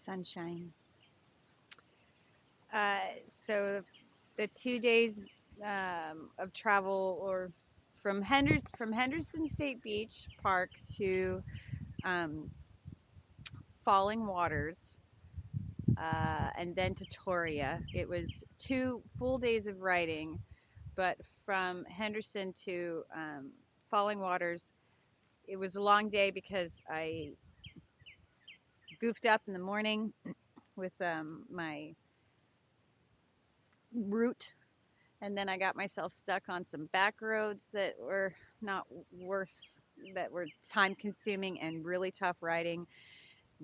sunshine. So the 2 days of travel, or from Henderson State Beach Park to um, Falling Waters, and then to Torreya. It was 2 full days of riding, but from Henderson to Falling Waters, it was a long day because I goofed up in the morning with my route, and then I got myself stuck on some back roads that were not worth, that were time consuming and really tough riding,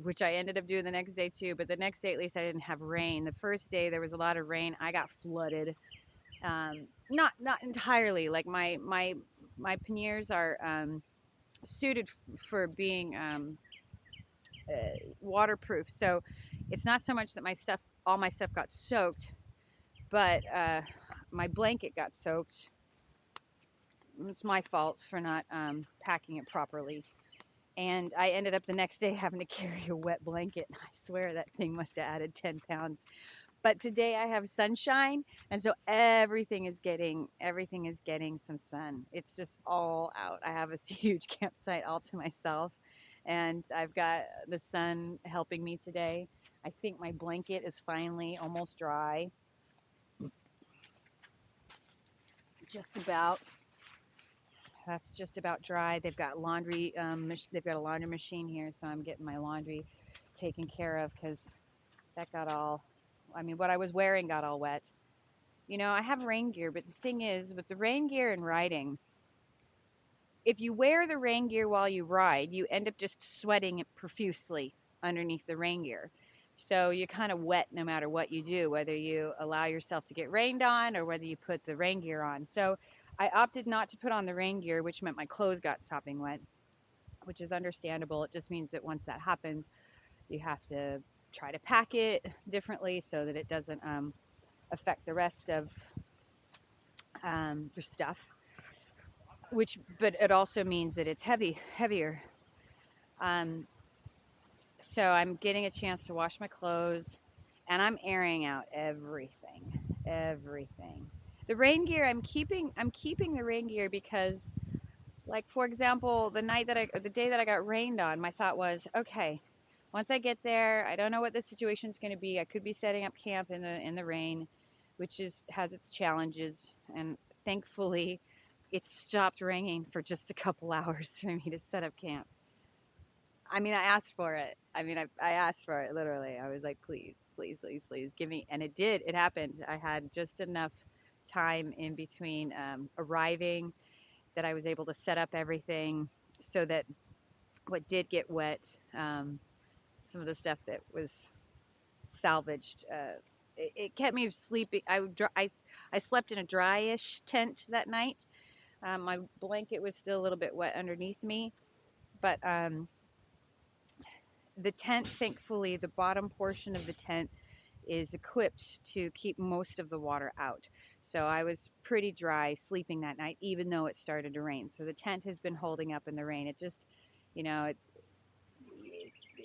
which I ended up doing the next day too. But the next day, at least, I didn't have rain. The first day there was a lot of rain. I got flooded. Not entirely. Like my panniers are suited for being waterproof, so it's not so much that all my stuff got soaked, but my blanket got soaked. It's my fault for not packing it properly. And I ended up the next day having to carry a wet blanket. I swear that thing must have added 10 pounds. But today I have sunshine, and so everything is getting some sun. It's just all out. I have this huge campsite all to myself, and I've got the sun helping me today. I think my blanket is finally almost dry. Just about. That's just about dry. They've got laundry. They've got a laundry machine here, so I'm getting my laundry taken care of because that got all. I mean, what I was wearing got all wet. You know, I have rain gear, but the thing is, with the rain gear and riding, if you wear the rain gear while you ride, you end up just sweating profusely underneath the rain gear. So you're kind of wet no matter what you do, whether you allow yourself to get rained on or whether you put the rain gear on. So I opted not to put on the rain gear, which meant my clothes got sopping wet, which is understandable. It just means that once that happens, you have to try to pack it differently so that it doesn't affect the rest of your stuff. But it also means that it's heavier. So I'm getting a chance to wash my clothes, and I'm airing out everything. The rain gear, I'm keeping the rain gear because, like, for example, the day that I got rained on, my thought was, okay, once I get there, I don't know what the situation's going to be. I could be setting up camp in the rain, which has its challenges, and thankfully it stopped raining for just a couple hours for me to set up camp. I mean, I asked for it. I asked for it, literally. I was like, please give me. And it did. It happened. I had just enough time in between arriving that I was able to set up everything so that what did get wet, some of the stuff that was salvaged, it kept me sleeping. I slept in a dryish tent that night. My blanket was still a little bit wet underneath me, but the tent, thankfully, the bottom portion of the tent is equipped to keep most of the water out. So I was pretty dry sleeping that night, even though it started to rain. So the tent has been holding up in the rain. It just, it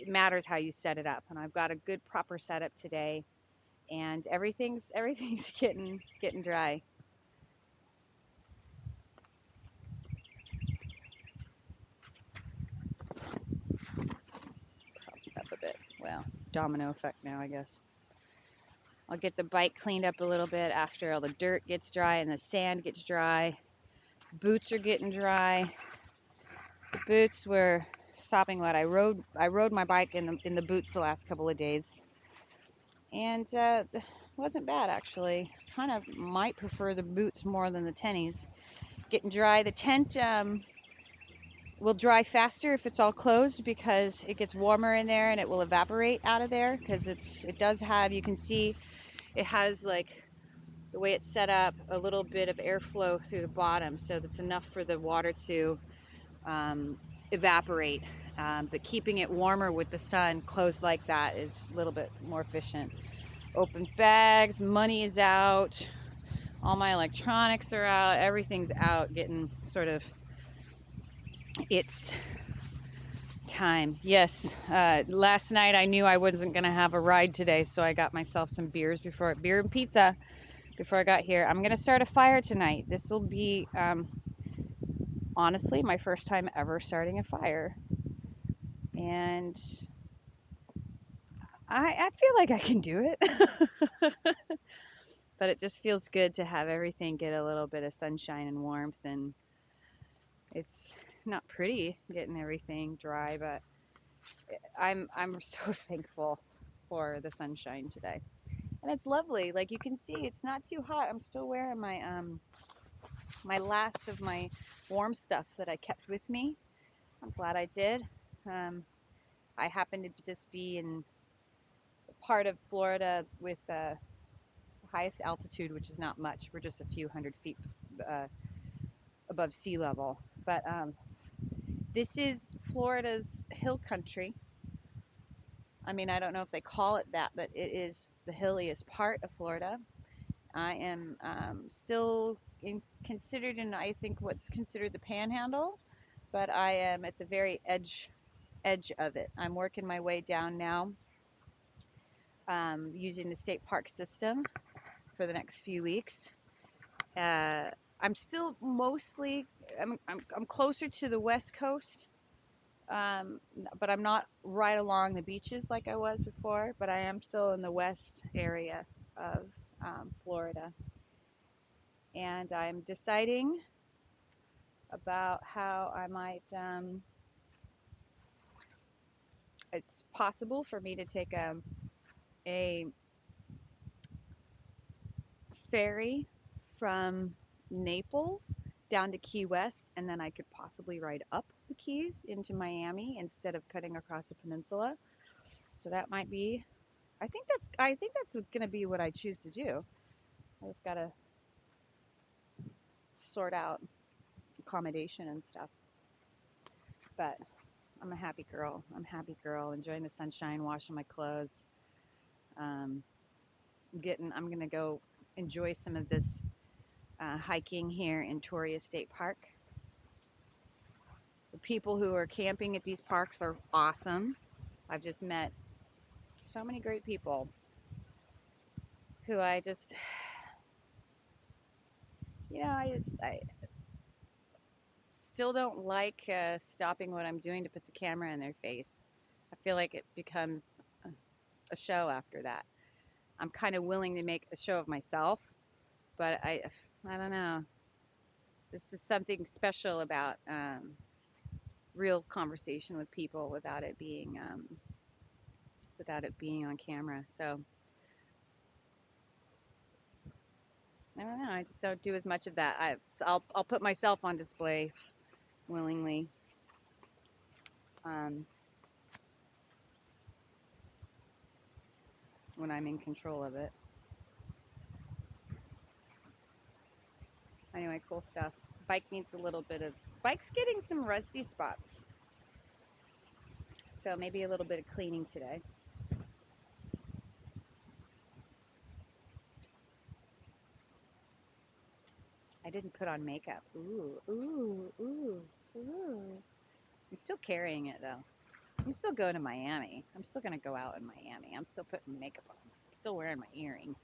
matters how you set it up. And I've got a good proper setup today, and everything's getting dry. Up a bit. Well, domino effect now, I guess. I'll get the bike cleaned up a little bit after all the dirt gets dry and the sand gets dry. Boots are getting dry. The boots were sopping wet. I rode my bike in the boots the last couple of days, and wasn't bad actually. Kind of might prefer the boots more than the tennies. Getting dry. The tent will dry faster if it's all closed because it gets warmer in there and it will evaporate out of there, because it does have, you can see it has, like, the way it's set up, a little bit of airflow through the bottom, so that's enough for the water to evaporate, but keeping it warmer with the sun closed like that is a little bit more efficient. Open bags, money is out, all my electronics are out, everything's out, getting sort of its Time. Yes. Last night I knew I wasn't going to have a ride today, so I got myself some beer and pizza before I got here. I'm going to start a fire tonight. This will be, honestly, my first time ever starting a fire. And I feel like I can do it. But it just feels good to have everything get a little bit of sunshine and warmth. And it's not pretty getting everything dry, but I'm so thankful for the sunshine today. And it's lovely. Like you can see, it's not too hot. I'm still wearing my last of my warm stuff that I kept with me. I'm glad I did. Um, I happen to just be in part of Florida with highest altitude, which is not much. We're just a few hundred feet uh, above sea level. But this is Florida's hill country. I mean, I don't know if they call it that, but it is the hilliest part of Florida. I am still considered in, I think, what's considered the panhandle, but I am at the very edge of it. I'm working my way down now, using the state park system for the next few weeks. I'm still mostly, I'm closer to the west coast, but I'm not right along the beaches like I was before, but I am still in the west area of Florida. And I'm deciding about how I might, it's possible for me to take a ferry from Naples down to Key West, and then I could possibly ride up the Keys into Miami instead of cutting across the peninsula. So that might be, I think that's going to be what I choose to do. I just got to sort out accommodation and stuff. But I'm a happy girl. I'm a happy girl, enjoying the sunshine, washing my clothes. Um, I'm going to go enjoy some of this hiking here in Torreya State Park. The people who are camping at these parks are awesome. I've just met so many great people who I just, I still don't like stopping what I'm doing to put the camera in their face. I feel like it becomes a show after that. I'm kind of willing to make a show of myself, but I don't know. There's just something special about real conversation with people without it being on camera. So I don't know. I just don't do as much of that. I'll put myself on display willingly. Um, when I'm in control of it. Anyway, cool stuff. Bike needs a little bit of, bike's getting some rusty spots. So maybe a little bit of cleaning today. I didn't put on makeup. Ooh, ooh, ooh, ooh. I'm still carrying it though. I'm still going to Miami. I'm still going to go out in Miami. I'm still putting makeup on. I'm still wearing my earring.